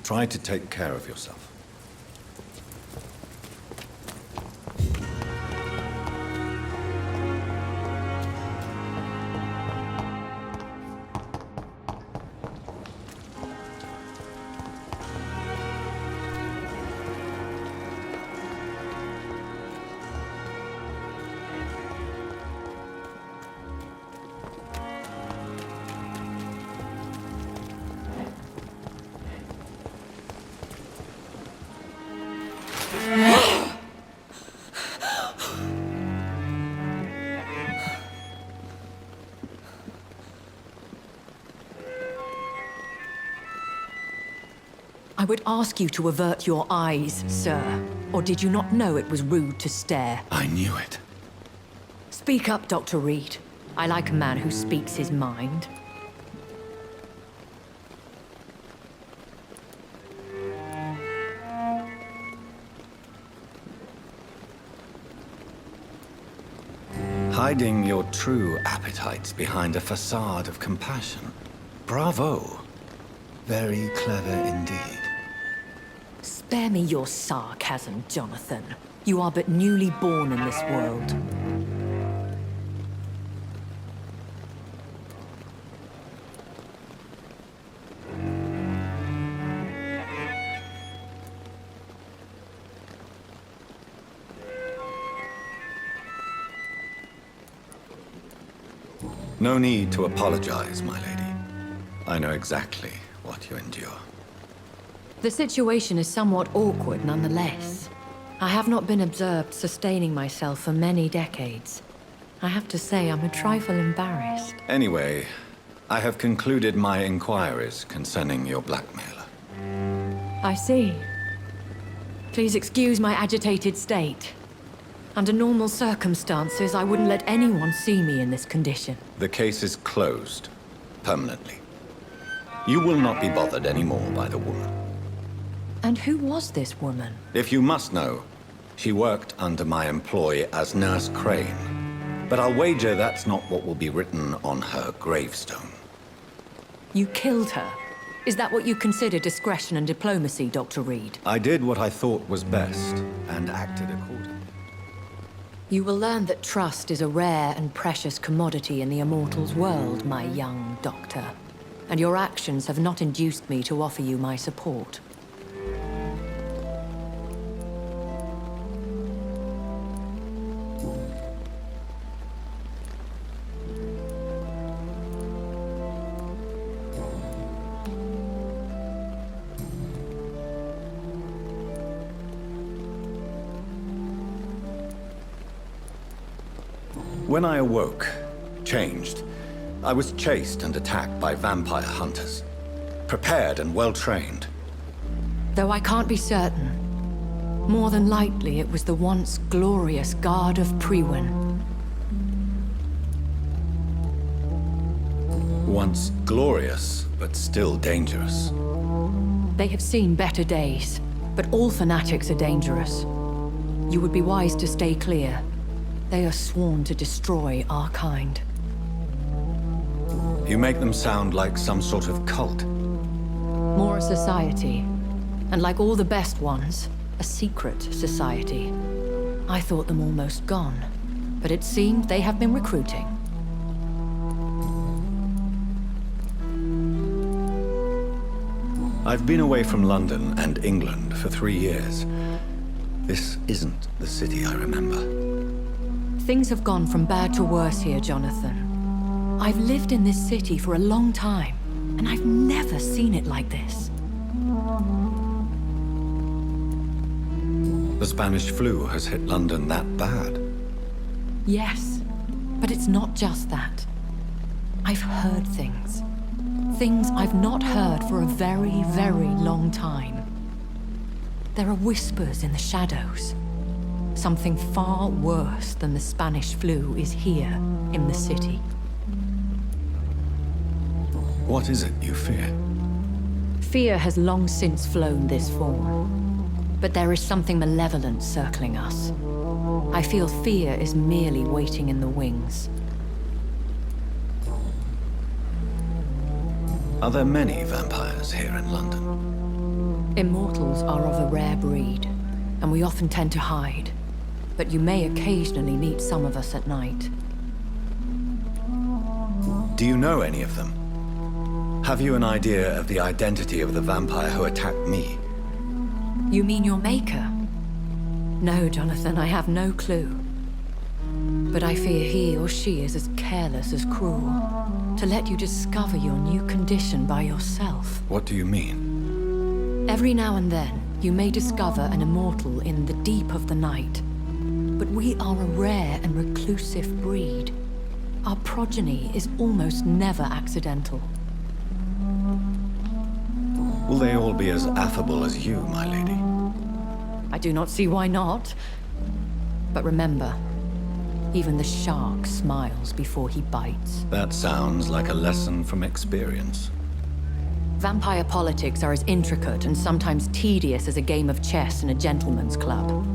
Try to take care of yourself. I would ask you to avert your eyes, sir. Or did you not know it was rude to stare? I knew it. Speak up, Dr. Reed. I like a man who speaks his mind. Hiding your true appetites behind a facade of compassion. Bravo. Very clever indeed. Spare me your sarcasm, Jonathan. You are but newly born in this world. No need to apologize, my lady. I know exactly what you endure. The situation is somewhat awkward nonetheless. I have not been observed sustaining myself for many decades. I have to say I'm a trifle embarrassed. Anyway, I have concluded my inquiries concerning your blackmailer. I see. Please excuse my agitated state. Under normal circumstances, I wouldn't let anyone see me in this condition. The case is closed. Permanently. You will not be bothered anymore by the woman. And who was this woman? If you must know, she worked under my employ as Nurse Crane. But I'll wager that's not what will be written on her gravestone. You killed her? Is that what you consider discretion and diplomacy, Dr. Reed? I did what I thought was best, and acted accordingly. You will learn that trust is a rare and precious commodity in the Immortals world, my young doctor. And your actions have not induced me to offer you my support. When I awoke, changed, I was chased and attacked by vampire hunters. Prepared and well-trained. Though I can't be certain, more than likely it was the once glorious Guard of Priwen. Once glorious, but still dangerous. They have seen better days, but all fanatics are dangerous. You would be wise to stay clear. They are sworn to destroy our kind. You make them sound like some sort of cult. More a society. And like all the best ones, a secret society. I thought them almost gone, but it seemed they have been recruiting. I've been away from London and England for 3 years. This isn't the city I remember. Things have gone from bad to worse here, Jonathan. I've lived in this city for a long time, and I've never seen it like this. The Spanish flu has hit London that bad. Yes, but it's not just that. I've heard things. Things I've not heard for a very, very long time. There are whispers in the shadows. Something far worse than the Spanish flu is here in the city. What is it you fear? Fear has long since flown this form. But there is something malevolent circling us. I feel fear is merely waiting in the wings. Are there many vampires here in London? Immortals are of a rare breed, and we often tend to hide. But you may occasionally meet some of us at night. Do you know any of them? Have you an idea of the identity of the vampire who attacked me? You mean your maker? No, Jonathan, I have no clue. But I fear he or she is as careless as cruel. To let you discover your new condition by yourself. What do you mean? Every now and then, you may discover an immortal in the deep of the night. But we are a rare and reclusive breed. Our progeny is almost never accidental. Will they all be as affable as you, my lady? I do not see why not. But remember, even the shark smiles before he bites. That sounds like a lesson from experience. Vampire politics are as intricate and sometimes tedious as a game of chess in a gentleman's club.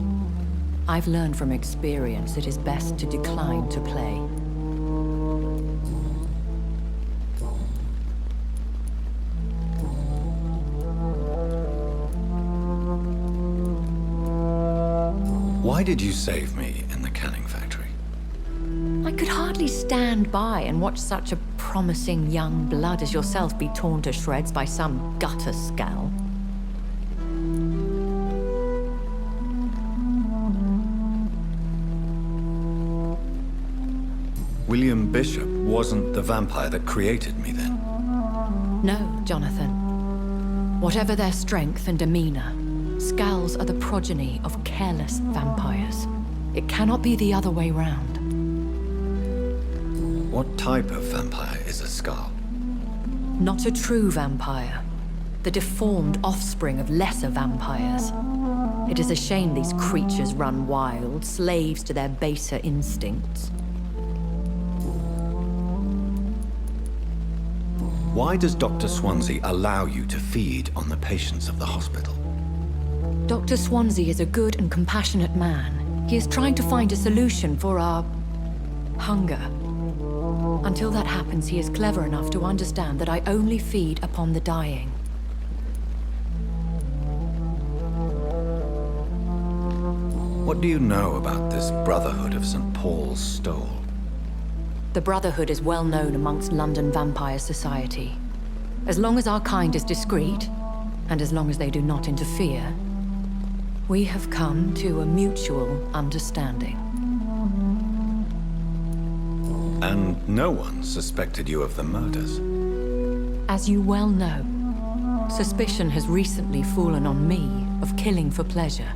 I've learned from experience it is best to decline to play. Why did you save me in the canning factory? I could hardly stand by and watch such a promising young blood as yourself be torn to shreds by some gutter scowl. William Bishop wasn't the vampire that created me then? No, Jonathan. Whatever their strength and demeanor, Scowls are the progeny of careless vampires. It cannot be the other way round. What type of vampire is a Skull? Not a true vampire. The deformed offspring of lesser vampires. It is a shame these creatures run wild, slaves to their baser instincts. Why does Dr. Swansea allow you to feed on the patients of the hospital? Dr. Swansea is a good and compassionate man. He is trying to find a solution for our hunger. Until that happens, he is clever enough to understand that I only feed upon the dying. What do you know about this Brotherhood of St. Paul's Stole? The Brotherhood is well known amongst London vampire society. As long as our kind is discreet, and as long as they do not interfere, we have come to a mutual understanding. And no one suspected you of the murders? As you well know, suspicion has recently fallen on me of killing for pleasure.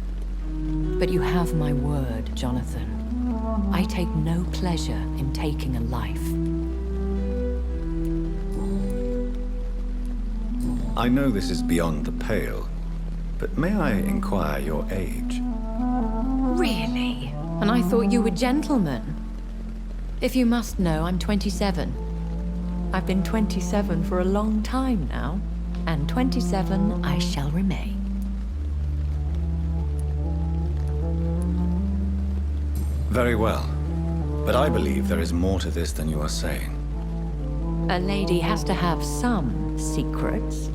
But you have my word, Jonathan. I take no pleasure in taking a life. I know this is beyond the pale, but may I inquire your age? Really? And I thought you were gentlemen. If you must know, I'm 27. I've been 27 for a long time now, and 27 I shall remain. Very well, but I believe there is more to this than you are saying. A lady has to have some secrets.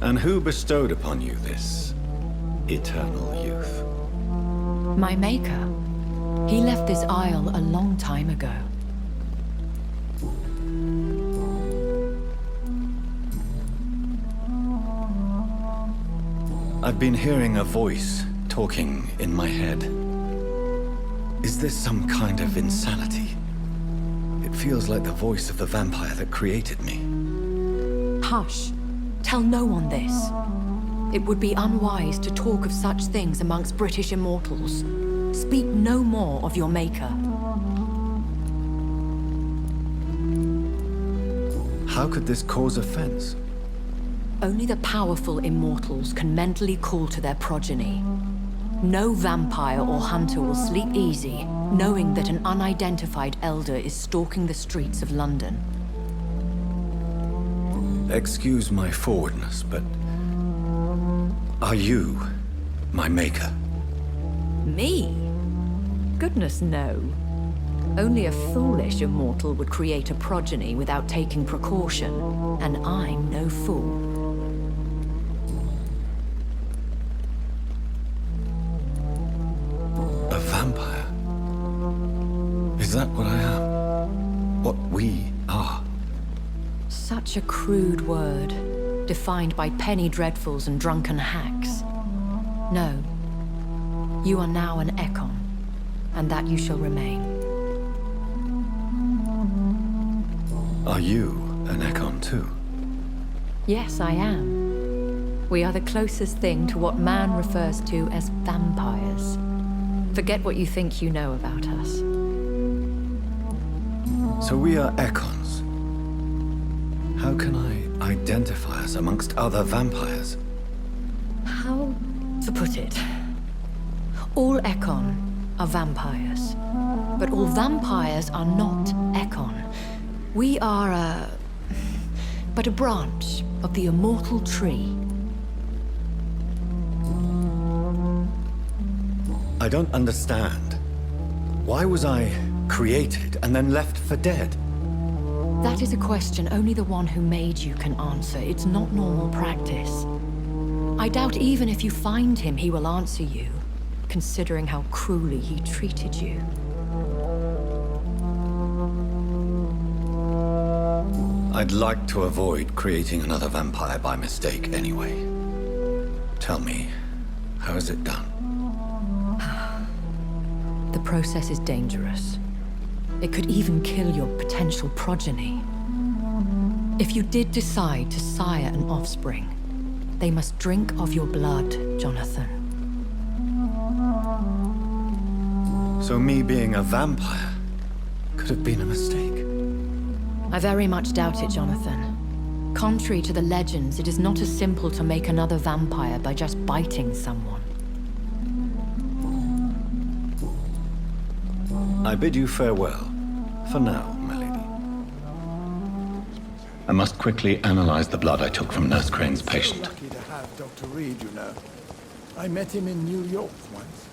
And who bestowed upon you this eternal youth? My maker. He left this isle a long time ago. I've been hearing a voice talking in my head. Is this some kind of insanity? It feels like the voice of the vampire that created me. Hush. Tell no one this. It would be unwise to talk of such things amongst British immortals. Speak no more of your maker. How could this cause offense? Only the powerful immortals can mentally call to their progeny. No vampire or hunter will sleep easy, knowing that an unidentified elder is stalking the streets of London. Excuse my forwardness, but are you my maker? Me? Goodness, no. Only a foolish immortal would create a progeny without taking precaution, and I'm no fool. such a crude word, defined by penny dreadfuls and drunken hacks. No. You are now an Ekon, and that you shall remain. Are you an Ekon too? Yes, I am. We are the closest thing to what man refers to as vampires. Forget what you think you know about us. So we are Ekons. How can I identify us amongst other vampires? How to put it? All Ekon are vampires. But all vampires are not Ekon. We are but a branch of the immortal tree. I don't understand. Why was I created and then left for dead? That is a question only the one who made you can answer. It's not normal practice. I doubt even if you find him, he will answer you, considering how cruelly he treated you. I'd like to avoid creating another vampire by mistake anyway. Tell me, how is it done? The process is dangerous. It could even kill your potential progeny. If you did decide to sire an offspring, they must drink of your blood, Jonathan. So me being a vampire could have been a mistake. I very much doubt it, Jonathan. Contrary to the legends, it is not as simple to make another vampire by just biting someone. I bid you farewell, for now, my lady. I must quickly analyze the blood I took from Nurse Crane's patient. Lucky to have Dr. Reed, you know. I met him in New York once.